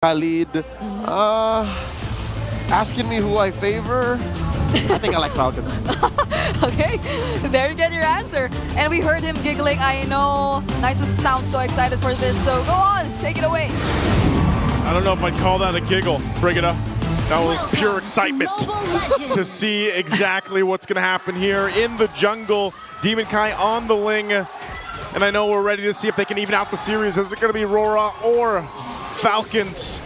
Khalid. Asking me who I favor, I think I like Falcons. Okay, there you get your answer. And we heard him giggling. I know Nice sounds so excited for this, so go on, take it away. I don't know if I'd call that a giggle. Bring it up. That was pure excitement to see exactly what's going to happen here in the jungle. Demon Kai on the Ling. And I know we're ready to see if they can even out the series. Is it going to be Aurora or Falcons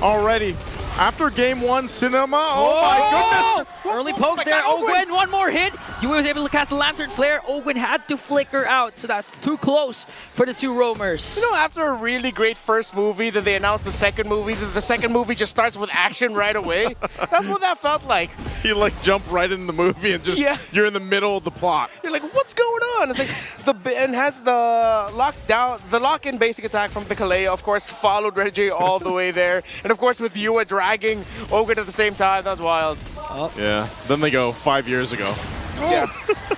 already? After game one, Cinema, oh my goodness! Early pokes there, Ogwen, one more hit. Yue was able to cast the Lantern Flare. Ogwen had to flicker out, so that's too close for the two roamers. You know, after a really great first movie, then they announced the second movie, then the second movie just starts with action right away. That's what that felt like. He like jumped right in the movie and just, you're in the middle of the plot. You're like, what's going on? It's like, and has the lock-in basic attack from the Kalea, of course, followed Reggie all the way there. And of course, with Yue dragging Ogwen at the same time, that's wild. Oh. Yeah, then they go 5 years ago. Yeah.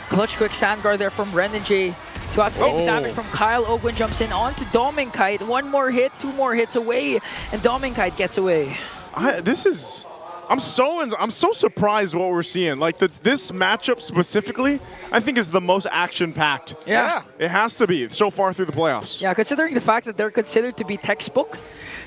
Clutch quick Sandguard there from Renegade to outsave the damage from Kyle. Ogwen jumps in onto Dominkite. One more hit, two more hits away, and Dominkite gets away. I'm so surprised what we're seeing. Like this matchup specifically, I think is the most action-packed. Yeah. It has to be so far through the playoffs. Yeah, considering the fact that they're considered to be textbook,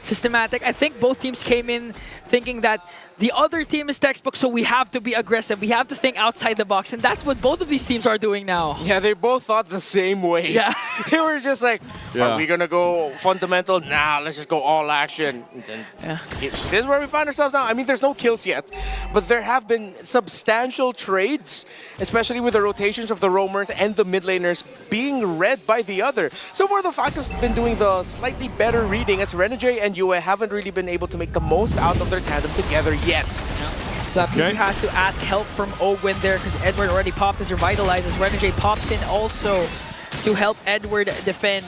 systematic, I think both teams came in thinking that the other team is textbook, so we have to be aggressive. We have to think outside the box, and that's what both of these teams are doing now. Yeah, they both thought the same way. Yeah. They were just like, are we going to go fundamental? Nah, let's just go all action. And then this is where we find ourselves now. I mean, there's no kills yet, but there have been substantial trades, especially with the rotations of the roamers and the mid laners being read by the other. So far, the Falcons have been doing the slightly better reading, as Renegade and Yue haven't really been able to make the most out of their tandem together yet. He has to ask help from Ogwen there because Edward already popped his Revitalize as Renegade pops in also to help Edward defend.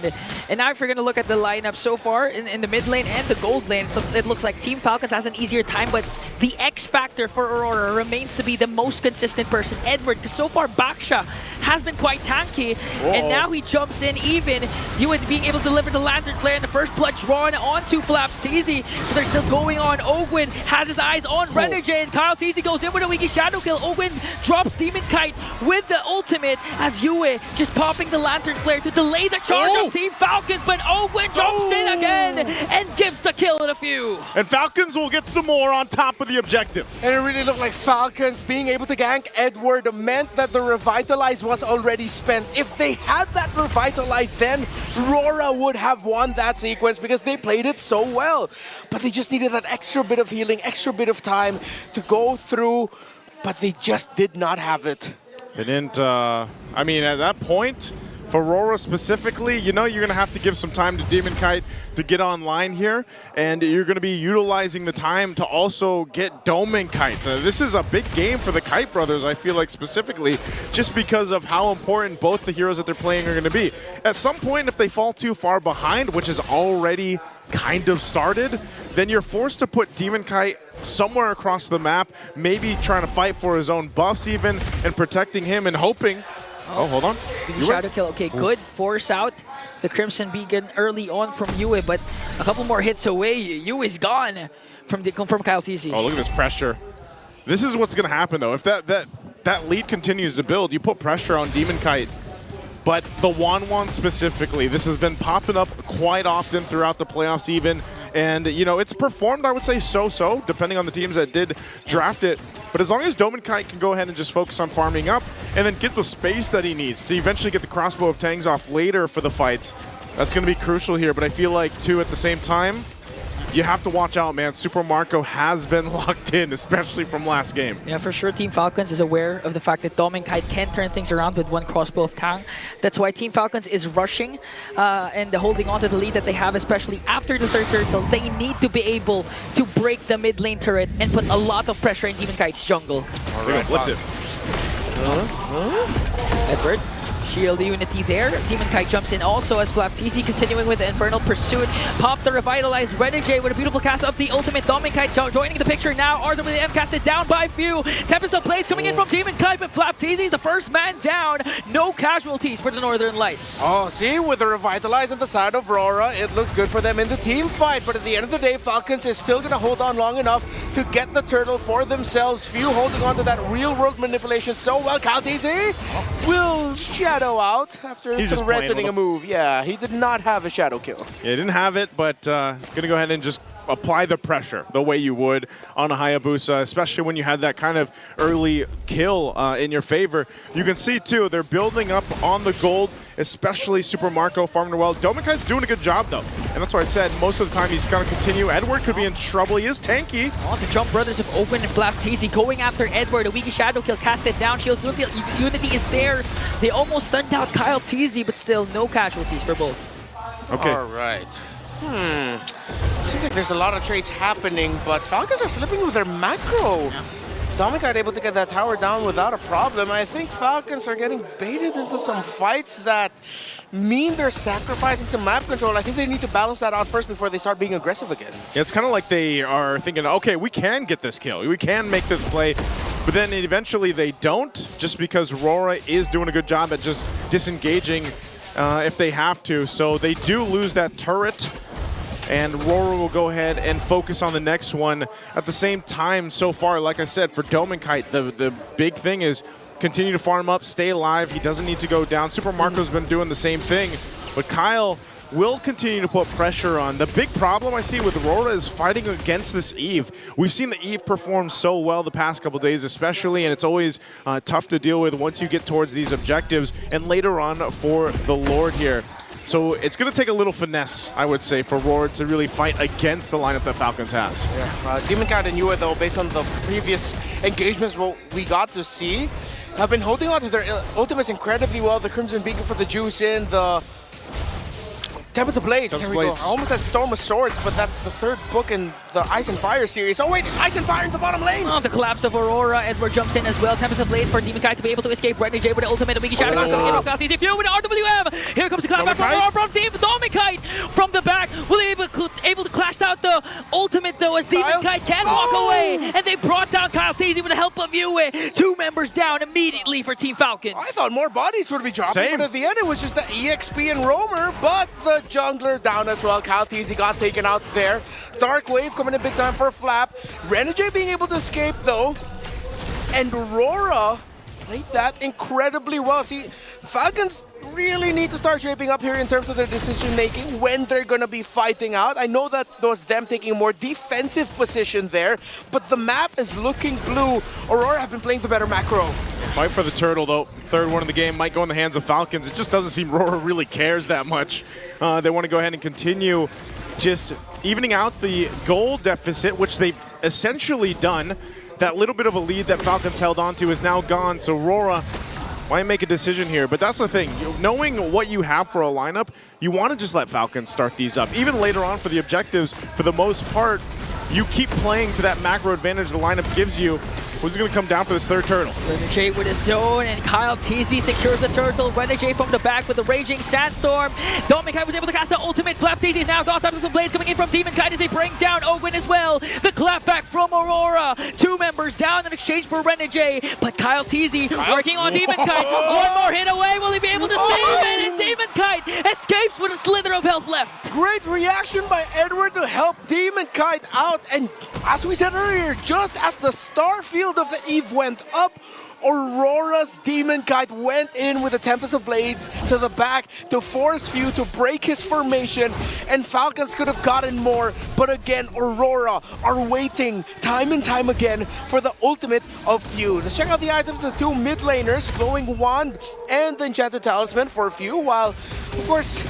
And now if you're going to look at the lineup so far in the mid lane and the gold lane, so it looks like Team Falcons has an easier time, but the X factor for Aurora remains to be the most consistent person, Edward, because so far Baksha has been quite tanky, and now he jumps in even. Yue being able to deliver the Lantern Flare and the first blood drawn onto Flapteezy, but they're still going on. Ogwen has his eyes on Renegade, and Kyle Teezy goes in with a Wiki Shadow Kill. Ogwen drops Demon Kite with the ultimate as Yue just popping the Lantern Flare to delay the charge of Team Falcons, but Ogwen jumps in again and gives the kill in a few. And Falcons will get some more on top of the objective. And it really looked like Falcons being able to gank Edward meant that the Revitalize was already spent. If they had that Revitalize, then Aurora would have won that sequence because they played it so well. But they just needed that extra bit of healing, extra bit of time to go through, but they just did not have it. They didn't, I mean, at that point, for Aurora specifically, you know you're going to have to give some time to Demon Kite to get online here, and you're going to be utilizing the time to also get Domin Kite. This is a big game for the Kite brothers, I feel like, specifically, just because of how important both the heroes that they're playing are going to be. At some point, if they fall too far behind, which is already kind of started, then you're forced to put Demon Kite somewhere across the map, maybe trying to fight for his own buffs even, and protecting him and hoping. Oh, hold on. Shadow Kill, okay, good. Force out the Crimson Beacon early on from Yue, but a couple more hits away. Yue is gone from Kyle Teezy. Oh, look at this pressure. This is what's going to happen, though. If that lead continues to build, you put pressure on Demon Kite. But the Wanwan specifically, this has been popping up quite often throughout the playoffs even. And, you know, it's performed, I would say, so-so, depending on the teams that did draft it. But as long as Dominkite can go ahead and just focus on farming up and then get the space that he needs to eventually get the crossbow of Tangs off later for the fights, that's going to be crucial here. But I feel like, too, at the same time, you have to watch out, man. Super Marco has been locked in, especially from last game. Yeah, for sure, Team Falcons is aware of the fact that Dominkite can turn things around with one crossbow of Tang. That's why Team Falcons is rushing and holding on to the lead that they have, especially after the third turtle. They need to be able to break the mid lane turret and put a lot of pressure in Demonkite's jungle. All right, what's it? Edward, shield unity there. Demon Kite jumps in also as Flaptisi continuing with the Infernal Pursuit. Pop the Revitalized Renegade with a beautiful cast of the ultimate. Demon Kite joining the picture now. RWM casted down by few. Tempest of Blades coming in from Demon Kite, but Flaptisi is the first man down. No casualties for the Northern Lights. Oh, see, with the Revitalize on the side of Aurora, it looks good for them in the team fight, but at the end of the day, Falcons is still going to hold on long enough to get the turtle for themselves. Few holding on to that real-world manipulation so well. Kaltizi will shadow out after threatening a move. Yeah, he did not have a shadow kill. Yeah, he didn't have it, but going to go ahead and just apply the pressure the way you would on a Hayabusa, especially when you had that kind of early kill in your favor. You can see, too, they're building up on the gold, especially Super Marco farming well. Domikai's doing a good job, though. And that's why I said most of the time he's going to continue. Edward could be in trouble. He is tanky. Oh, the Jump Brothers have opened and Flaptisi going after Edward. A weak shadow kill casted down. Shield Unity is there. They almost stunned out Kyle Teasy, but still no casualties for both. Okay. All right. Seems like there's a lot of trades happening, but Falcons are slipping with their macro. Yeah. Dominic able to get that tower down without a problem. I think Falcons are getting baited into some fights that mean they're sacrificing some map control. I think they need to balance that out first before they start being aggressive again. Yeah, it's kind of like they are thinking, okay, we can get this kill. We can make this play. But then eventually they don't, just because Aurora is doing a good job at just disengaging if they have to. So they do lose that turret. And Aurora will go ahead and focus on the next one. At the same time, so far, like I said, for Dominkite, the big thing is continue to farm up, stay alive. He doesn't need to go down. Super Marco's been doing the same thing. But Kyle will continue to put pressure on. The big problem I see with Aurora is fighting against this Eve. We've seen the Eve perform so well the past couple days especially, and it's always tough to deal with once you get towards these objectives. And later on for the Lord here. So it's going to take a little finesse, I would say, for Aurora to really fight against the lineup that Falcons has. Yeah, Demon Cat and Yua, though, based on the previous engagements what we got to see, have been holding on to their ultimates incredibly well. The Crimson Beacon for the juice in, the Tempest of Blades. Here we go. I almost had Storm of Swords, but that's the third book in the Ice and Fire series. Oh wait, Ice and Fire in the bottom lane! Oh, the collapse of Aurora. Edward jumps in as well. Tempest of Blades for Demon Kite to be able to escape. Renegade with the ultimate. Wiki Shadow coming in from Cloud. Easy Few with the RWM. Here comes the clap back from Aurora from Team Demon Kite from the back. Will they be able to clash out the ultimate though as Demon Kite can walk away. And they brought down Kyle Teasy with the help of Yue. 2 members down immediately for Team Falcons. I thought more bodies would be dropping, but at the end it was just the EXP and Roamer, but the jungler down as well. Kyle Teasy got taken out there. Dark Wave coming in big time for Flap. Renegade being able to escape though. And Aurora played that incredibly well. See, Falcons really need to start shaping up here in terms of their decision making when they're going to be fighting out. I know that was them taking a more defensive position there, but the map is looking blue. Aurora have been playing the better macro. Fight for the turtle, though. Third one of the game might go in the hands of Falcons. It just doesn't seem Aurora really cares that much. They want to go ahead and continue just evening out the gold deficit, which they've essentially done. That little bit of a lead that Falcons held on to is now gone, so Aurora might make a decision here. But that's the thing. Knowing what you have for a lineup, you want to just let Falcons start these up. Even later on for the objectives, for the most part, you keep playing to that macro advantage the lineup gives you. Who's going to come down for this third turtle? Renegade with his zone, and Kyle Teasy secures the turtle. Renegade from the back with the Raging Sandstorm. Dominic was able to cast the ultimate. Flap Teasy is now got some blades coming in from Demon Kite as they bring down Ogwin as well. The clapback from Aurora. 2 members down in exchange for Renegade, but Kyle Teasy working on Demon Kite. One more hit away. Will he be able to save it? And Demon Kite escapes with a slither of health left. Great reaction by Edward to help Demon Kite out. And as we said earlier, just as the star field of the Eve went up, Aurora's Demon Kite went in with the Tempest of Blades to the back to force Few to break his formation, and Falcons could have gotten more, but again, Aurora are waiting time and time again for the ultimate of Few. Let's check out the items of the 2 mid laners, Glowing Wand and the Enchanted Talisman for Few, while, of course,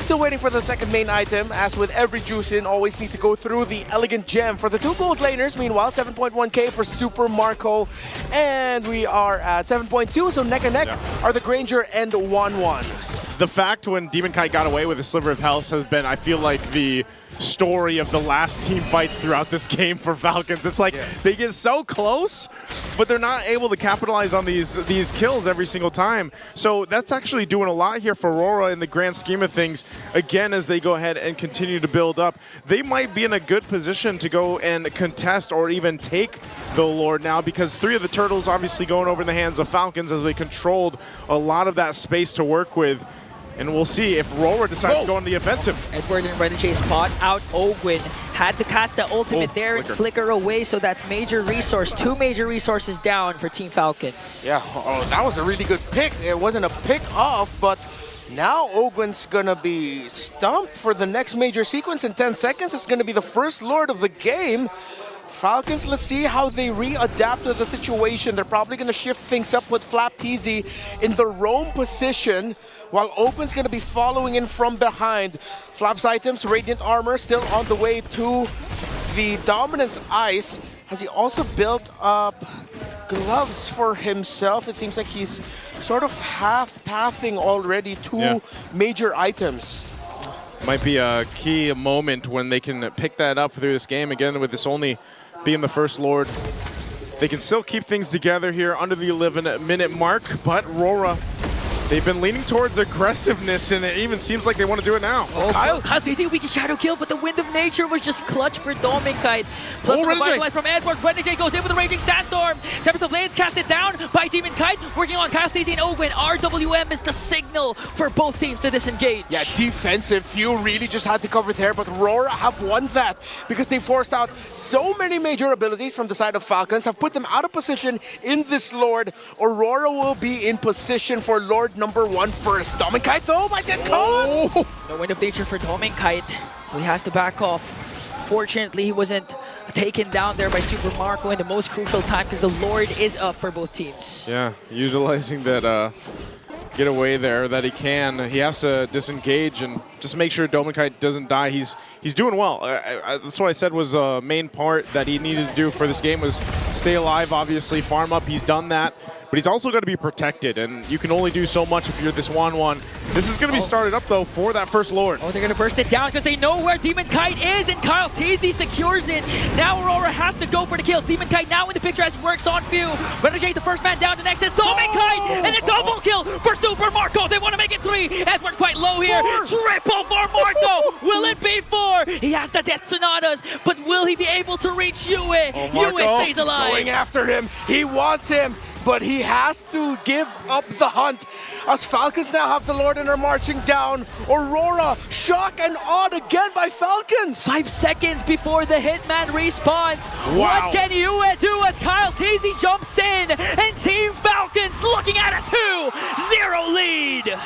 still waiting for the second main item, as with every juice in, always needs to go through the Elegant Gem. For the 2 gold laners, meanwhile, 7.1k for Super Marco, and we are at 7.2, so neck and neck are the Granger and 1-1. The fact when Demon Kite got away with a sliver of health has been, I feel like, the story of the last team fights throughout this game for Falcons. It's like they get so close, but they're not able to capitalize on these kills every single time. So that's actually doing a lot here for Aurora in the grand scheme of things. Again, as they go ahead and continue to build up, they might be in a good position to go and contest or even take the Lord now, because 3 of the turtles obviously going over in the hands of Falcons as they controlled a lot of that space to work with. And we'll see if Aurora decides to go on the offensive. Edward and Renegade spot out Ogwin. Had to cast the ultimate there and flicker away, so that's major resource. 2 major resources down for Team Falcons. Yeah, that was a really good pick. It wasn't a pick off, but now Ogwin's gonna be stumped for the next major sequence in 10 seconds. It's gonna be the first Lord of the game. Falcons, let's see how they readapt to the situation. They're probably going to shift things up with Flap TZ in the roam position, while Ogwin's going to be following in from behind. Flap's items, Radiant Armor, still on the way to the Dominance Ice. Has he also built up gloves for himself? It seems like he's sort of half-pathing already 2 major items. Might be a key moment when they can pick that up through this game. Again, with this only being the first Lord, they can still keep things together here under the 11-minute mark, but Aurora, they've been leaning towards aggressiveness, and it even seems like they want to do it now. Kyle's easy weak shadow kill, but the Wind of Nature was just clutch for Dominkite. Plus the revitalize from Edward. Renegade goes in with the Raging Sandstorm. Tempest of Blades casted down by Demonkite, working on Kyle Stacey and Ogwin. RWM is the signal for both teams to disengage. Yeah, defensive. Few really just had to cover there, but Aurora have won that because they forced out so many major abilities from the side of Falcons, have put them out of position in this Lord. Aurora will be in position for Lord number 1 first. Dominkite though might get caught. No Wind of Nature for Dominkite, so he has to back off. Fortunately, he wasn't taken down there by Super Marco in the most crucial time because the Lord is up for both teams. Yeah, utilizing that get away there that he can. He has to disengage and just make sure Dominkite doesn't die. He's doing well. That's what I said was the main part that he needed to do for this game was stay alive, obviously, farm up. He's done that. But he's also got to be protected, and you can only do so much if you're this 1-1. This is going to be started up, though, for that first Lord. Oh, they're going to burst it down because they know where Demonkite is, and Kyle TZ secures it. Now Aurora has to go for the kills. Demonkite now in the picture as he works on view. Renegade, the first man down to Nexus. Dominkite, and a double kill for Super Marco. They want to make it 3. Edward quite low here. 4. Triple for Marco. Will it be 4? He has the Death Sonatas, but will he be able to reach Yue? Yue stays alive. Going after him. He wants him, but he has to give up the hunt as Falcons now have the Lord and are marching down. Aurora, shock and awed again by Falcons. 5 seconds before the Hitman respawns. Wow. What can Yue do as Kyle TZ jumps in and Team Falcons looking at a 2-0 lead?